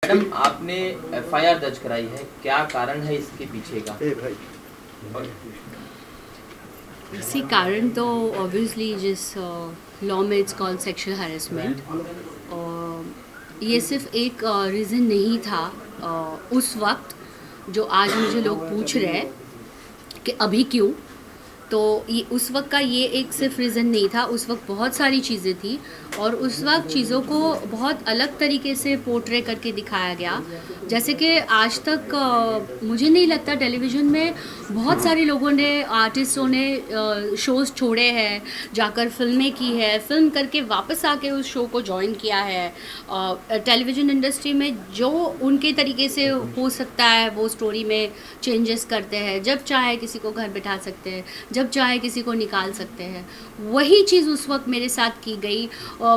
Madam आपने FIR दर्ज कराई है, क्या कारण है इसके पीछे का? इसी कारण तो ऑब्वियसली जिस लॉ में इट्स कॉल्ड सेक्शुअल हैरेसमेंट, ये सिर्फ एक रीज़न नहीं था उस वक्त जो आज मुझे लोग पूछ रहे हैं कि अभी क्यों। तो ये उस वक्त का ये एक सिर्फ रीज़न नहीं था, उस वक्त बहुत सारी चीज़ें थी और उस वक्त चीज़ों को बहुत अलग तरीके से पोर्ट्रे करके दिखाया गया। जैसे कि आज तक मुझे नहीं लगता टेलीविज़न में बहुत सारे लोगों ने, आर्टिस्टों ने शोज़ छोड़े हैं, जाकर फिल्में की है, फिल्म करके वापस आके उस शो को ज्वाइन किया है। टेलीविज़न इंडस्ट्री में जो उनके तरीके से हो सकता है वो स्टोरी में चेंजेस करते हैं, जब चाहे किसी को घर बिठा सकते हैं, जब चाहे किसी को निकाल सकते हैं। वही चीज़ उस वक्त मेरे साथ की गई।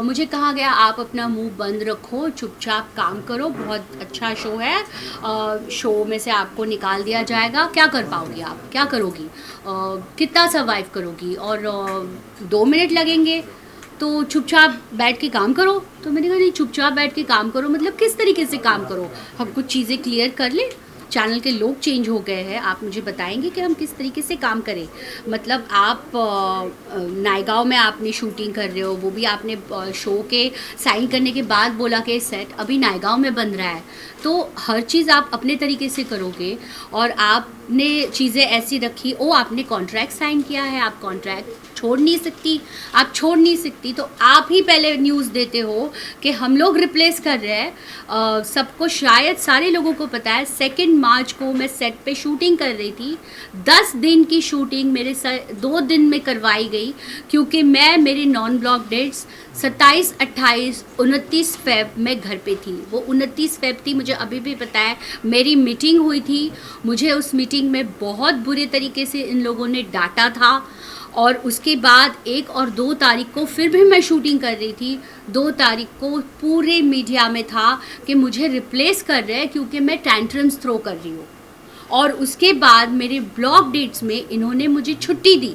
मुझे कहा गया आप अपना मुंह बंद रखो, चुपचाप काम करो, बहुत अच्छा शो है, शो में से आपको निकाल दिया जाएगा, क्या कर पाओगी आप, क्या करोगी, कितना सर्वाइव करोगी, और 2 मिनट लगेंगे तो चुपचाप बैठ के काम करो। तो मैंने कहा नहीं, चुपचाप बैठ के काम करो मतलब किस तरीके से काम करो, हम कुछ चीज़ें क्लियर कर लें। चैनल के लोग चेंज हो गए हैं, आप मुझे बताएंगे कि हम किस तरीके से काम करें। मतलब आप नायगांव में आपने शूटिंग कर रहे हो, वो भी आपने शो के साइन करने के बाद बोला कि सेट अभी नायगांव में बन रहा है, तो हर चीज़ आप अपने तरीके से करोगे। और आपने चीज़ें ऐसी रखी, ओ आपने कॉन्ट्रैक्ट साइन किया है, आप कॉन्ट्रैक्ट छोड़ नहीं सकती, आप छोड़ नहीं सकती, तो आप ही पहले न्यूज़ देते हो कि हम लोग रिप्लेस कर रहे हैं। सबको, शायद सारे लोगों को पता है, 2 मार्च को मैं सेट पे शूटिंग कर रही थी। 10 दिन की शूटिंग मेरे 2 दिन में करवाई गई, क्योंकि मैं, मेरे नॉन ब्लॉक डेट्स 27, 28, 29 फेब में घर पे थी। वो 29 फेब थी, मुझे अभी भी पता है। मेरी मीटिंग हुई थी, मुझे उस मीटिंग में बहुत बुरे तरीके से इन लोगों ने डांटा था। और उसके बाद 1 और 2 तारीख को फिर भी मैं शूटिंग कर रही थी। 2 तारीख को पूरे मीडिया में था कि मुझे रिप्लेस कर रहे हैं क्योंकि मैं टैंट्रम्स थ्रो कर रही हूँ। और उसके बाद मेरे ब्लॉक डेट्स में इन्होंने मुझे छुट्टी दी।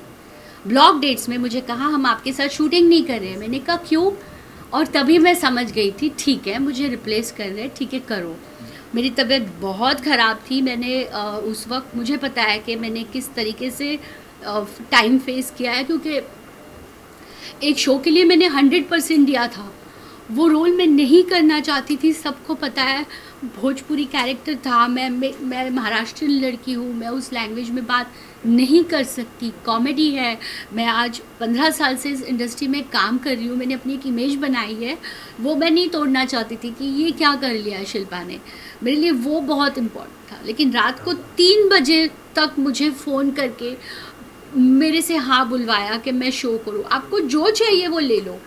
ब्लॉक डेट्स में मुझे कहा हम आपके साथ शूटिंग नहीं कर रहे हैं। मैंने कहा क्यों? और तभी मैं समझ गई थी, ठीक है मुझे रिप्लेस कर रहे हैं, ठीक है करो। मेरी तबीयत बहुत ख़राब थी। मैंने उस वक्त, मुझे पता है कि मैंने किस तरीके से टाइम फेस किया है, क्योंकि एक शो के लिए मैंने 100% दिया था। वो रोल मैं नहीं करना चाहती थी, सबको पता है। भोजपुरी कैरेक्टर था, मैं महाराष्ट्रियन लड़की हूँ, मैं उस लैंग्वेज में बात नहीं कर सकती। कॉमेडी है, मैं आज 15 साल से इस इंडस्ट्री में काम कर रही हूँ, मैंने अपनी एक इमेज बनाई है, वो मैं नहीं तोड़ना चाहती थी कि ये क्या कर लिया शिल्पा ने। मेरे लिए वो बहुत इम्पोर्टेंट था। लेकिन रात को 3 बजे तक मुझे फ़ोन करके मेरे से हाँ बुलवाया कि मैं शो करूँ, आपको जो चाहिए वो ले लो।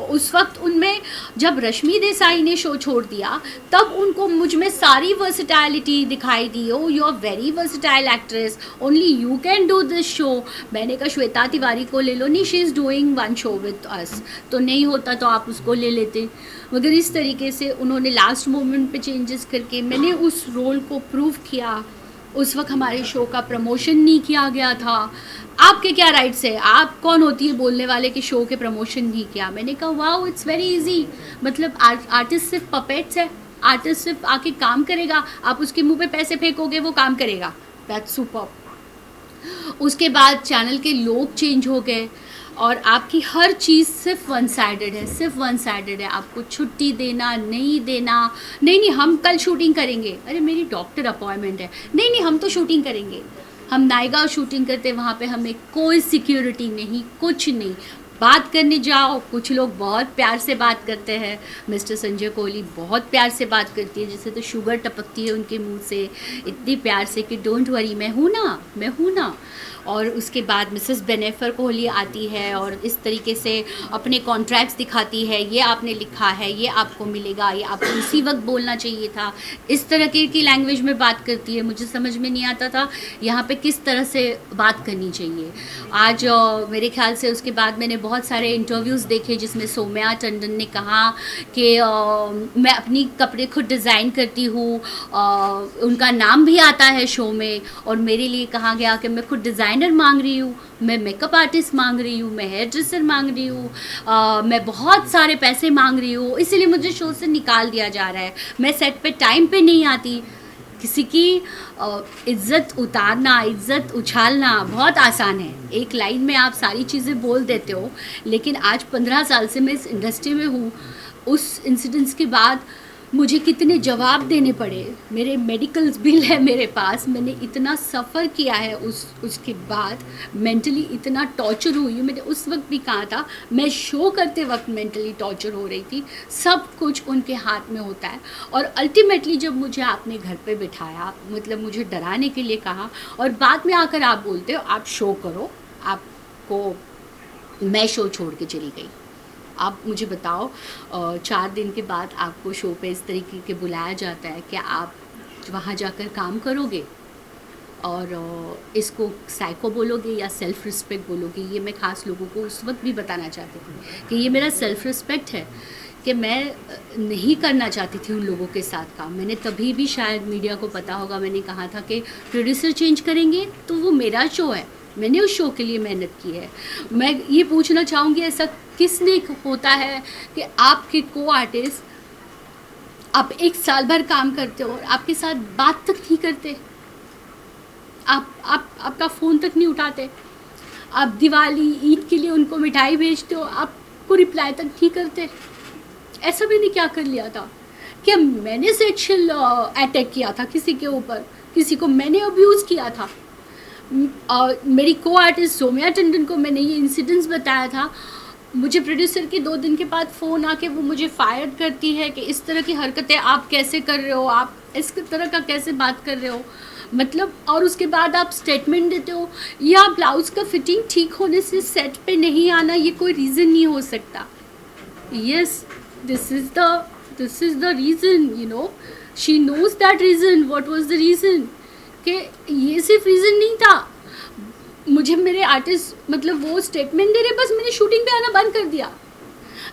उस वक्त उनमें, जब रश्मि देसाई ने शो छोड़ दिया, तब उनको मुझ में सारी वर्सिटैलिटी दिखाई दी। Oh you are very versatile actress, only you can do this show. मैंने कहा श्वेता तिवारी को ले लो, नहीं she is doing 1 show with us, तो नहीं होता तो आप उसको ले लेते। मगर इस तरीके से उन्होंने लास्ट मोमेंट पे चेंजेस करके मैंने उस रोल को प्रूव किया। उस वक्त हमारे शो का प्रमोशन नहीं किया गया था। आपके क्या राइट्स है, आप कौन होती है बोलने वाले कि शो के प्रमोशन नहीं किया? मैंने कहा वाओ इट्स वेरी इजी। मतलब आर्टिस्ट सिर्फ पपेट्स है, आर्टिस्ट सिर्फ आके काम करेगा, आप उसके मुंह पे पैसे फेंकोगे वो काम करेगा। That's super. उसके बाद चैनल के लोग चेंज हो गए और आपकी हर चीज़ सिर्फ 1 साइडेड है, सिर्फ 1 साइडेड है। आपको छुट्टी देना, नहीं देना, नहीं हम कल शूटिंग करेंगे, अरे मेरी डॉक्टर अपॉइंटमेंट है, नहीं हम तो शूटिंग करेंगे। हम नायगांव शूटिंग करते, वहाँ पे हमें कोई सिक्योरिटी नहीं, कुछ नहीं। बात करने जाओ, कुछ लोग बहुत प्यार से बात करते हैं। मिस्टर संजय कोहली बहुत प्यार से बात करती है, जैसे तो शुगर टपकती है उनके मुंह से, इतनी प्यार से कि डोंट वरी, मैं हूँ ना। और उसके बाद मिसेस बेनेफर कोहली आती है और इस तरीके से अपने कॉन्ट्रैक्ट्स दिखाती है, ये आपने लिखा है, ये आपको मिलेगा, ये आपको उसी वक्त बोलना चाहिए था। इस तरह की लैंग्वेज में बात करती है, मुझे समझ में नहीं आता था यहाँ पे किस तरह से बात करनी चाहिए। आज मेरे ख्याल से उसके बाद मैंने बहुत सारे इंटरव्यूज़ देखे जिसमें सौम्या टंडन ने कहा कि मैं अपनी कपड़े खुद डिज़ाइन करती हूँ, उनका नाम भी आता है शो में, और मेरे लिए कहा गया कि मैं खुद डिज़ाइनर मांग रही हूँ, मैं मेकअप आर्टिस्ट मांग रही हूँ, मैं हेयर ड्रेसर मांग रही हूँ, मैं बहुत सारे पैसे मांग रही हूँ, इसीलिए मुझे शो से निकाल दिया जा रहा है, मैं सेट पे टाइम पे नहीं आती। किसी की इज्जत उतारना, इज्जत उछालना बहुत आसान है, एक लाइन में आप सारी चीज़ें बोल देते हो, लेकिन आज 15 साल से मैं इस इंडस्ट्री में हूँ। उस इंसिडेंट्स के बाद मुझे कितने जवाब देने पड़े, मेरे मेडिकल्स बिल है मेरे पास, मैंने इतना सफ़र किया है उसके बाद, मेंटली इतना टॉर्चर हुई हूँ। मैंने उस वक्त भी कहा था, मैं शो करते वक्त मेंटली टॉर्चर हो रही थी, सब कुछ उनके हाथ में होता है। और अल्टीमेटली जब मुझे आपने घर पे बिठाया, मतलब मुझे डराने के लिए कहा, और बाद में आकर आप बोलते हो आप शो करो, आपको मैं शो छोड़ के चली गई। आप मुझे बताओ, 4 दिन के बाद आपको शो पे इस तरीके के बुलाया जाता है, क्या आप वहाँ जाकर काम करोगे? और इसको साइको बोलोगे या सेल्फ़ रिस्पेक्ट बोलोगे? ये मैं ख़ास लोगों को उस वक्त भी बताना चाहती थी कि ये मेरा सेल्फ़ रिस्पेक्ट है कि मैं नहीं करना चाहती थी उन लोगों के साथ काम। मैंने तभी भी, शायद मीडिया को पता होगा, मैंने कहा था कि प्रोड्यूसर चेंज करेंगे तो वो मेरा शो है, मैंने उस शो के लिए मेहनत की है। मैं ये पूछना चाहूँगी, ऐसा किसने होता है कि आपके को आर्टिस्ट, आप 1 साल भर काम करते हो और आपके साथ बात तक नहीं करते, आपका फ़ोन तक नहीं उठाते, आप दिवाली ईद के लिए उनको मिठाई भेजते हो, आपको रिप्लाई तक नहीं करते। ऐसा मैंने क्या कर लिया था? क्या मैंने सेक्शुअल अटैक किया था किसी के ऊपर? किसी को मैंने अब्यूज़ किया था? मेरी को आर्टिस्ट सौम्या टंडन को मैंने ये इंसिडेंट्स बताया था, मुझे प्रोड्यूसर के 2 दिन के बाद फ़ोन आके वो मुझे फायर करती है कि इस तरह की हरकतें आप कैसे कर रहे हो, आप इस तरह का कैसे बात कर रहे हो, मतलब। और उसके बाद आप स्टेटमेंट देते हो, या ब्लाउज़ का फिटिंग ठीक होने से सेट पे नहीं आना ये कोई रीज़न नहीं हो सकता। Yes, this is the reason, you know, she knows that reason, what was the reason, कि ये सिर्फ रीज़न नहीं था। मुझे मेरे आर्टिस्ट मतलब वो स्टेटमेंट दे रहे, बस मैंने शूटिंग पे आना बंद कर दिया।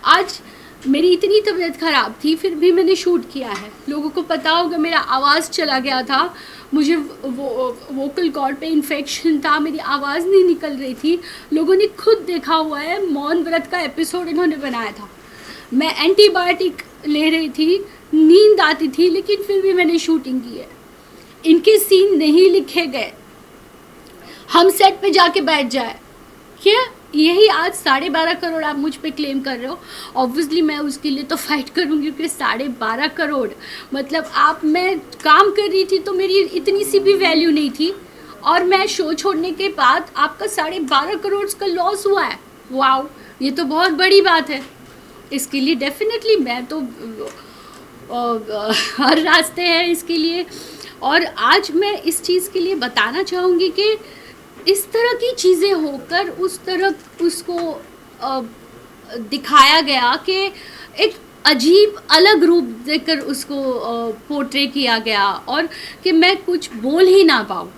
आज मेरी इतनी तबीयत ख़राब थी, फिर भी मैंने शूट किया है। लोगों को पता होगा मेरा आवाज़ चला गया था, मुझे वोकल कॉर्ड पे इन्फेक्शन था, मेरी आवाज़ नहीं निकल रही थी। लोगों ने खुद देखा हुआ है, मौन व्रत का एपिसोड इन्होंने बनाया था, मैं एंटीबायोटिक ले रही थी, नींद आती थी, लेकिन फिर भी मैंने शूटिंग की है। इनके सीन नहीं लिखे गए, हम सेट पे जाके बैठ जाए, क्या यही आज 12.5 करोड़ आप मुझ पे क्लेम कर रहे हो? ऑब्वियसली मैं उसके लिए तो फाइट करूँगी, क्योंकि 12.5 करोड़ मतलब मैं काम कर रही थी तो मेरी इतनी सी भी वैल्यू नहीं थी, और मैं शो छोड़ने के बाद आपका 12.5 करोड़ का लॉस हुआ है। वाओ, ये तो बहुत बड़ी बात है। इसके लिए डेफिनेटली मैं तो हर रास्ते हैं इसके लिए। और आज मैं इस चीज़ के लिए बताना चाहूँगी कि इस तरह की चीज़ें होकर उस तरह उसको दिखाया गया कि एक अजीब अलग रूप देकर उसको पोर्ट्रे किया गया, और कि मैं कुछ बोल ही ना पाऊँ।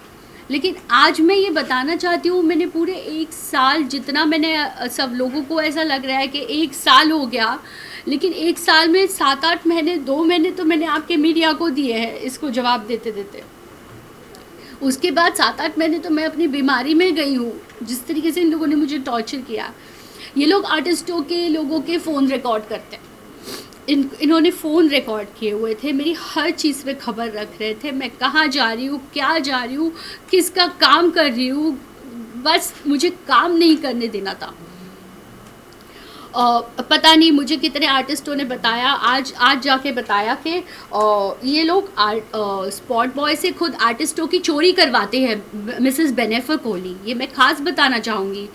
लेकिन आज मैं ये बताना चाहती हूँ, मैंने पूरे 1 साल, जितना मैंने, सब लोगों को ऐसा लग रहा है कि 1 साल हो गया, लेकिन 1 साल में 7-8 महीने, 2 महीने तो मैंने आपके मीडिया को दिए हैं इसको जवाब देते देते। उसके बाद 7-8 महीने तो मैं अपनी बीमारी में गई हूँ। जिस तरीके से इन लोगों ने मुझे टॉर्चर किया, ये लोग आर्टिस्टों के, लोगों के फ़ोन रिकॉर्ड करते हैं, इन्होंने फ़ोन रिकॉर्ड किए हुए थे, मेरी हर चीज़ पे खबर रख रहे थे, मैं कहाँ जा रही हूँ, क्या जा रही हूँ, किसका काम कर रही हूँ, बस मुझे काम नहीं करने देना था। पता नहीं मुझे कितने आर्टिस्टों ने बताया, आज जाके बताया कि ये लोग स्पॉट बॉय से खुद आर्टिस्टों की चोरी करवाते हैं, मिसेस बेनेफर कोहली। ये मैं ख़ास बताना चाहूँगी।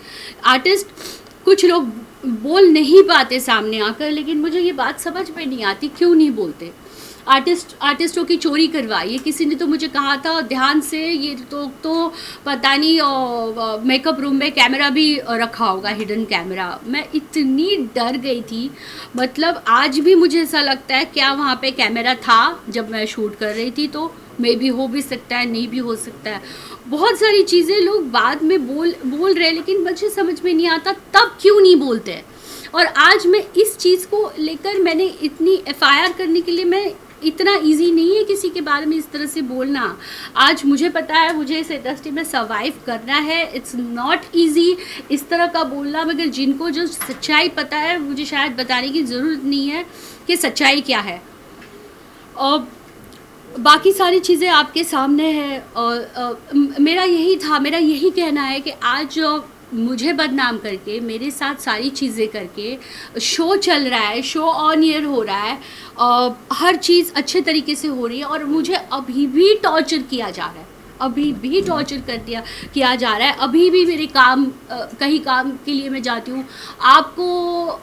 आर्टिस्ट कुछ लोग बोल नहीं पाते सामने आकर, लेकिन मुझे ये बात समझ में नहीं आती क्यों नहीं बोलते। आर्टिस्टों की चोरी करवाई है। किसी ने तो मुझे कहा था ध्यान से, ये तो पता नहीं मेकअप रूम में कैमरा भी रखा होगा, हिडन कैमरा। मैं इतनी डर गई थी, मतलब आज भी मुझे ऐसा लगता है क्या वहाँ पे कैमरा था जब मैं शूट कर रही थी, तो मे भी हो भी सकता है, नहीं भी हो सकता है। बहुत सारी चीज़ें लोग बाद में बोल रहे हैं, लेकिन मुझे समझ में नहीं आता तब क्यों नहीं बोलते। और आज मैं इस चीज़ को लेकर, मैंने इतनी एफआईआर करने के लिए, मैं इतना इजी नहीं है किसी के बारे में इस तरह से बोलना। आज मुझे पता है मुझे इस इंडस्ट्री में सर्वाइव करना है, इट्स नॉट इजी इस तरह का बोलना, मगर जिनको जो सच्चाई पता है, मुझे शायद बताने की ज़रूरत नहीं है कि सच्चाई क्या है। और बाकी सारी चीज़ें आपके सामने है। और मेरा यही कहना है कि आज मुझे बदनाम करके, मेरे साथ सारी चीज़ें करके, शो चल रहा है, शो ऑन एयर हो रहा है, हर चीज़ अच्छे तरीके से हो रही है, और मुझे अभी भी टॉर्चर किया जा रहा है, अभी भी टॉर्चर किया जा रहा है। अभी भी मेरे कहीं काम के लिए मैं जाती हूँ, आपको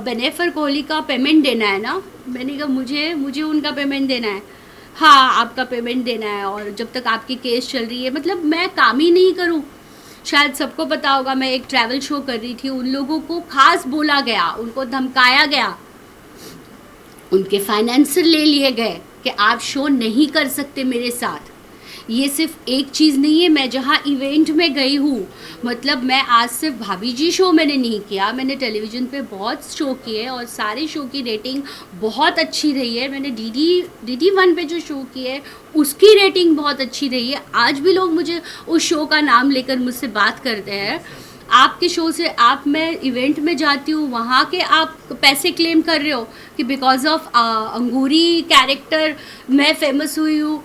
बेनेफर कोहली का पेमेंट देना है ना, मैंने कहा मुझे उनका पेमेंट देना है, हाँ आपका पेमेंट देना है, और जब तक आपकी केस चल रही है, मतलब मैं काम ही नहीं करूँ। शायद सबको पता होगा, मैं एक ट्रैवल शो कर रही थी, उन लोगों को खास बोला गया, उनको धमकाया गया, उनके फाइनेंसर ले लिए गए कि आप शो नहीं कर सकते मेरे साथ। ये सिर्फ एक चीज़ नहीं है, मैं जहाँ इवेंट में गई हूँ, मतलब मैं आज सिर्फ भाभी जी शो मैंने नहीं किया, मैंने टेलीविज़न पे बहुत शो किए और सारे शो की रेटिंग बहुत अच्छी रही है। मैंने DD1 पे जो शो किए उसकी रेटिंग बहुत अच्छी रही है। आज भी लोग मुझे उस शो का नाम लेकर मुझसे बात करते हैं, आपके शो से मैं इवेंट में जाती हूँ, वहाँ के आप पैसे क्लेम कर रहे हो कि बिकॉज ऑफ अंगूरी कैरेक्टर मैं फेमस हुई हूँ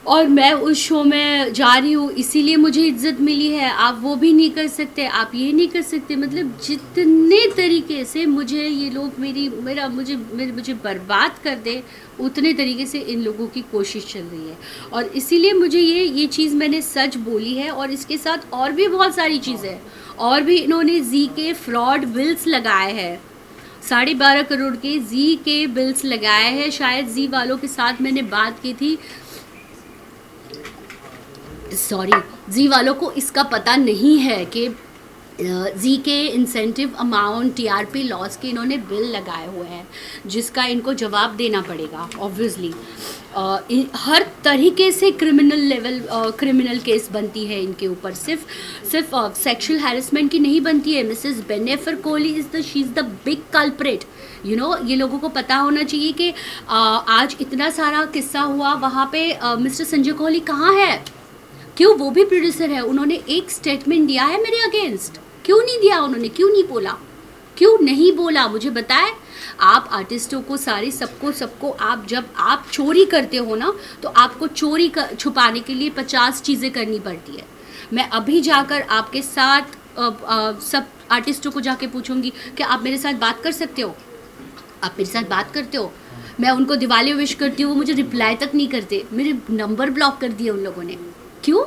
और मैं उस शो में जा रही हूँ, इसीलिए मुझे इज्जत मिली है। आप वो भी नहीं कर सकते, आप ये नहीं कर सकते, मतलब जितने तरीके से मुझे ये लोग मुझे बर्बाद कर दे, उतने तरीके से इन लोगों की कोशिश चल रही है। और इसीलिए मुझे ये चीज़ मैंने सच बोली है। और इसके साथ और भी बहुत सारी चीज़ें, और भी इन्होंने जी के फ्रॉड बिल्स लगाए हैं, 12.5 करोड़ के जी के बिल्स लगाए हैं। शायद जी वालों के साथ मैंने बात की थी, जी वालों को इसका पता नहीं है कि जी के इंसेंटिव अमाउंट, TRP लॉस के इन्होंने बिल लगाए हुए हैं, जिसका इनको जवाब देना पड़ेगा ऑब्वियसली। हर तरीके से क्रिमिनल केस बनती है इनके ऊपर, सिर्फ सेक्सुअल हैरेसमेंट की नहीं बनती है। Mrs Benaifer Kohli she is the big culprit, you know. ये लोगों को पता होना चाहिए कि आज इतना सारा किस्सा हुआ, वहाँ पे मिस्टर संजय कोहली कहाँ है, क्यों? वो भी प्रोड्यूसर है, उन्होंने एक स्टेटमेंट दिया है मेरे अगेंस्ट, क्यों नहीं दिया उन्होंने? क्यों नहीं बोला मुझे बताए। आप आर्टिस्टों को सबको जब आप चोरी करते हो ना, तो आपको चोरी छुपाने के लिए 50 चीज़ें करनी पड़ती है। मैं अभी जाकर आपके साथ सब आर्टिस्टों को जाके पूछूंगी कि आप मेरे साथ बात कर सकते हो, आप मेरे साथ बात करते हो। मैं उनको दिवाली विश करती हूँ, वो मुझे रिप्लाई तक नहीं करते, मेरे नंबर ब्लॉक कर दिए उन लोगों ने। क्यों?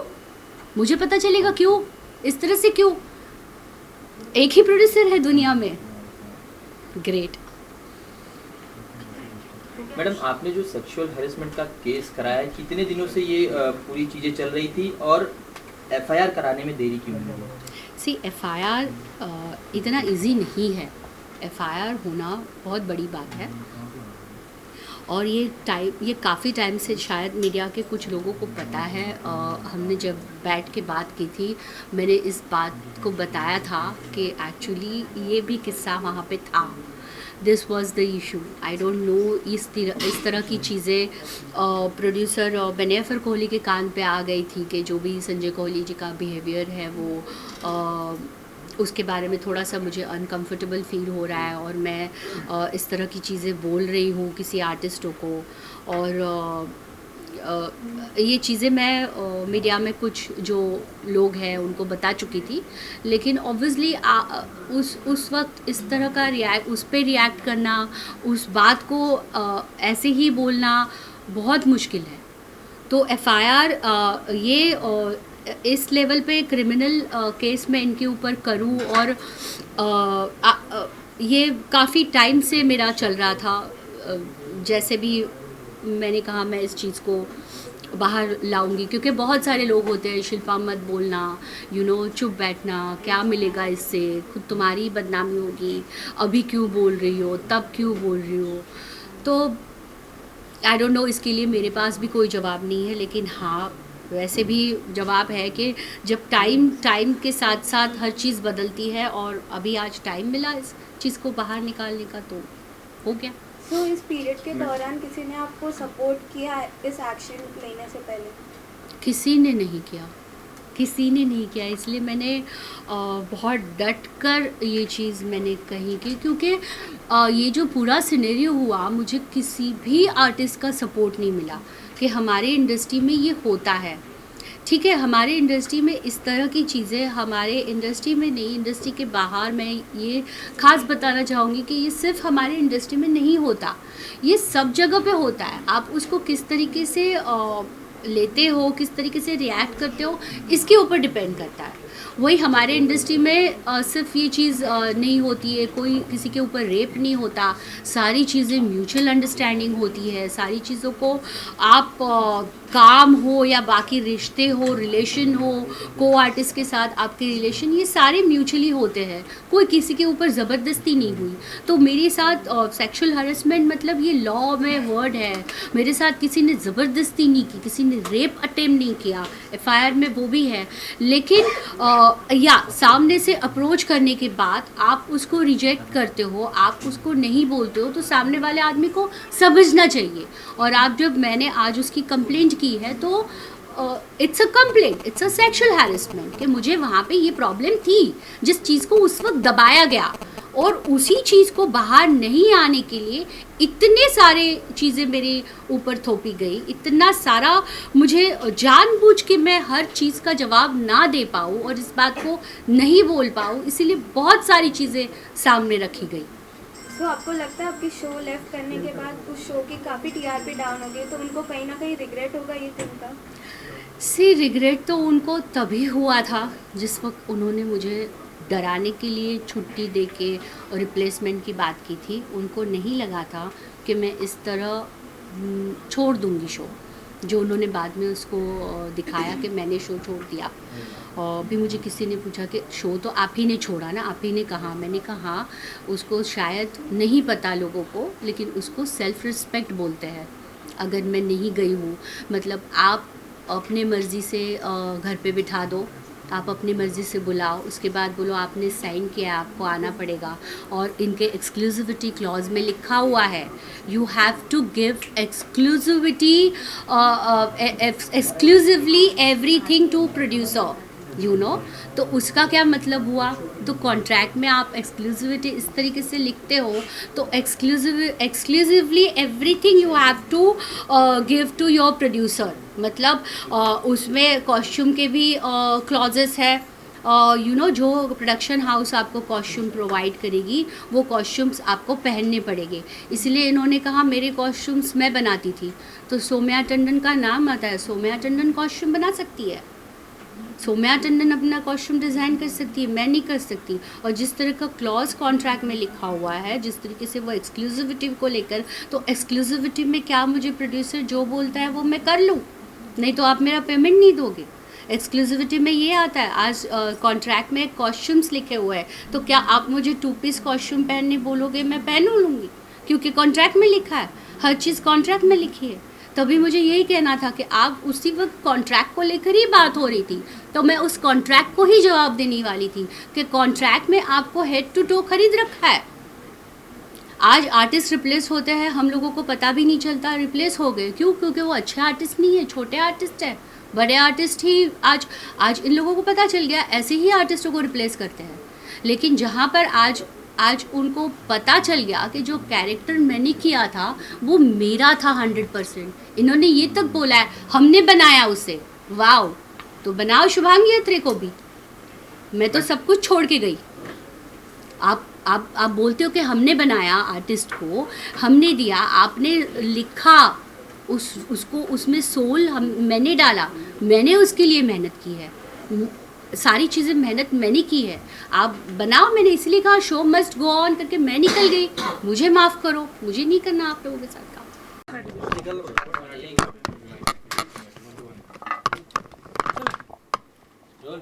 मुझे पता चलेगा क्यों, इस तरह से क्यों? एक ही प्रोड्यूसर है दुनिया में। ग्रेट। मैडम, आपने जो सेक्सुअल हैरेसमेंट का केस कराया है, कितने दिनों से ये पूरी चीज़ें चल रही थी और FIR कराने में देरी क्यों हुई? सी FIR इतना इजी नहीं है, FIR होना बहुत बड़ी बात है। और ये काफ़ी टाइम से शायद मीडिया के कुछ लोगों को पता है। हमने जब बैठ के बात की थी, मैंने इस बात को बताया था कि एक्चुअली ये भी किस्सा वहाँ पे था, this was the issue. I don't know इस तरह की चीज़ें प्रोड्यूसर बेनेफर कोहली के कान पे आ गई थी कि जो भी संजय कोहली जी का बिहेवियर है वो उसके बारे में थोड़ा सा मुझे अनकंफर्टेबल फील हो रहा है, और मैं इस तरह की चीज़ें बोल रही हूँ किसी आर्टिस्टों को। और ये चीज़ें मैं मीडिया में कुछ जो लोग हैं उनको बता चुकी थी, लेकिन ऑब्वियसली उस वक्त इस तरह का उस पर रिएक्ट करना, उस बात को ऐसे ही बोलना बहुत मुश्किल है। तो FIR ये इस लेवल पे क्रिमिनल केस में इनके ऊपर करूं, और ये काफ़ी टाइम से मेरा चल रहा था। जैसे भी मैंने कहा मैं इस चीज़ को बाहर लाऊंगी, क्योंकि बहुत सारे लोग होते हैं, शिल्पा मत बोलना, चुप बैठना, क्या मिलेगा इससे, खुद तुम्हारी बदनामी होगी, अभी क्यों बोल रही हो, तब क्यों बोल रही हो। तो आई डोंट नो, इसके लिए मेरे पास भी कोई जवाब नहीं है, लेकिन हाँ वैसे भी जवाब है कि जब टाइम के साथ साथ हर चीज़ बदलती है, और अभी आज टाइम मिला इस चीज़ को बाहर निकालने का, तो हो गया। तो इस पीरियड के दौरान किसी ने आपको सपोर्ट किया इस एक्शन लेने से पहले? किसी ने नहीं किया, इसलिए मैंने बहुत डट कर ये चीज़ मैंने कही कि क्योंकि ये जो पूरा सिनेरियो हुआ, मुझे किसी भी आर्टिस्ट का सपोर्ट नहीं मिला कि हमारे इंडस्ट्री में ये होता है। ठीक है, हमारे इंडस्ट्री में इस तरह की चीज़ें, हमारे इंडस्ट्री में नहीं, इंडस्ट्री के बाहर मैं ये ख़ास बताना चाहूँगी कि ये सिर्फ हमारे इंडस्ट्री में नहीं होता, ये सब जगह पे होता है। आप उसको किस तरीके से लेते हो, किस तरीके से रिएक्ट करते हो, इसके ऊपर डिपेंड करता है। वही हमारे इंडस्ट्री में सिर्फ ये चीज़ नहीं होती है, कोई किसी के ऊपर रेप नहीं होता, सारी चीज़ें म्यूचुअल अंडरस्टैंडिंग होती है, सारी चीज़ों को आप काम हो या बाकी रिश्ते हो, रिलेशन हो, को आर्टिस्ट के साथ आपके रिलेशन, ये सारे म्यूचुअली होते हैं, कोई किसी के ऊपर ज़बरदस्ती नहीं हुई। तो मेरे साथ सेक्सुअल हरेसमेंट मतलब ये लॉ में वर्ड है, मेरे साथ किसी ने ज़बरदस्ती नहीं की, किसी ने रेप अटेम्प्ट नहीं किया, एफआईआर में वो भी है, लेकिन या सामने से अप्रोच करने के बाद आप उसको रिजेक्ट करते हो, आप उसको नहीं बोलते हो, तो सामने वाले आदमी को समझना चाहिए। और आप जब मैंने आज उसकी कंप्लेंट की है, तो it's a complaint, it's a sexual harassment, कि मुझे वहाँ पे ये प्रॉब्लम थी, जिस चीज़ को उस वक्त दबाया गया, और उसी चीज़ को बाहर नहीं आने के लिए इतने सारे चीज़ें मेरे ऊपर थोपी गई, इतना सारा, मुझे जानबूझ के मैं हर चीज़ का जवाब ना दे पाऊँ और इस बात को नहीं बोल पाऊँ, इसीलिए बहुत सारी चीज़ें सामने रखी गई। तो आपको लगता है आपकी शो लेफ्ट करने के बाद उस शो की काफ़ी टीआरपी डाउन हो गई, तो उनको कहीं ना कहीं रिग्रेट होगा ये थिंग का? रिग्रेट तो उनको तभी हुआ था जिस वक्त उन्होंने मुझे डराने के लिए छुट्टी दे के और रिप्लेसमेंट की बात की थी। उनको नहीं लगा था कि मैं इस तरह छोड़ दूंगी शो, जो उन्होंने बाद में उसको दिखाया कि मैंने शो छोड़ दिया। और भी मुझे किसी ने पूछा कि शो तो आप ही ने छोड़ा ना, आप ही ने कहा। मैंने कहा हाँ, उसको शायद नहीं पता लोगों को, लेकिन उसको सेल्फ रिस्पेक्ट बोलते हैं। अगर मैं नहीं गई हूँ, मतलब आप अपने मर्ज़ी से घर पे बिठा दो, आप अपनी मर्ज़ी से बुलाओ, उसके बाद बोलो आपने साइन किया, आपको आना पड़ेगा। और इनके एक्सक्लूसिविटी क्लॉज में लिखा हुआ है, you have to give exclusivity exclusively everything to producer, तो उसका क्या मतलब हुआ? तो कॉन्ट्रैक्ट में आप एक्सक्लूसिविटी इस तरीके से लिखते हो, तो exclusively everything you have to give to your producer, मतलब उसमें कॉस्ट्यूम के भी क्लॉजेस है, जो प्रोडक्शन हाउस आपको कॉस्ट्यूम प्रोवाइड करेगी, वो कॉस्ट्यूम्स आपको पहनने पड़ेंगे। इसलिए इन्होंने कहा मेरे कॉस्ट्यूम्स मैं बनाती थी, तो सौम्या टंडन का नाम आता है, सौम्या टंडन कॉस्ट्यूम बना सकती है, सौम्या टंडन अपना कॉस्ट्यूम डिज़ाइन कर सकती है, मैं नहीं कर सकती। और जिस तरह का क्लॉज कॉन्ट्रैक्ट में लिखा हुआ है, जिस तरीके से वो एक्सक्लूसिविटी को लेकर, तो एक्सक्लूसिविटी में क्या मुझे प्रोड्यूसर जो बोलता है वो मैं कर लूँ, नहीं तो आप मेरा पेमेंट नहीं दोगे। एक्सक्लूसिविटी में ये आता है, आज कॉन्ट्रैक्ट में कॉस्ट्यूम्स लिखे हुए हैं, तो क्या आप मुझे 2 पीस कॉस्ट्यूम पहनने बोलोगे, मैं पहन लूँगी, क्योंकि कॉन्ट्रैक्ट में लिखा है, हर चीज़ कॉन्ट्रैक्ट में लिखी है। तभी मुझे यही कहना था कि आप उसी वक्त कॉन्ट्रैक्ट को लेकर ही बात हो रही थी, तो मैं उस कॉन्ट्रैक्ट को ही जवाब देने वाली थी कि कॉन्ट्रैक्ट में आपको हेड टू टो खरीद रखा है। आज आर्टिस्ट रिप्लेस होते हैं, हम लोगों को पता भी नहीं चलता रिप्लेस हो गए, क्यों? क्योंकि वो अच्छे आर्टिस्ट नहीं है, छोटे आर्टिस्ट है, बड़े आर्टिस्ट ही आज इन लोगों को पता चल गया, ऐसे ही आर्टिस्टों को रिप्लेस करते हैं। लेकिन जहाँ पर आज उनको पता चल गया कि जो कैरेक्टर मैंने किया था वो मेरा था 100%, इन्होंने ये तक बोला है हमने बनाया उसे, वाओ, तो बनाओ शुभांगी अत्रे को भी, मैं तो सब कुछ छोड़ के गई। आप बोलते हो कि हमने बनाया, आर्टिस्ट को हमने दिया, आपने लिखा, उसको उसमें सोल मैंने डाला, मैंने उसके लिए मेहनत की है, सारी चीज़ें मेहनत मैंने की है। आप बनाओ, मैंने इसलिए कहा शो मस्ट गो ऑन करके मैं निकल गई, मुझे माफ़ करो, मुझे नहीं करना आप लोगों के साथ। रोल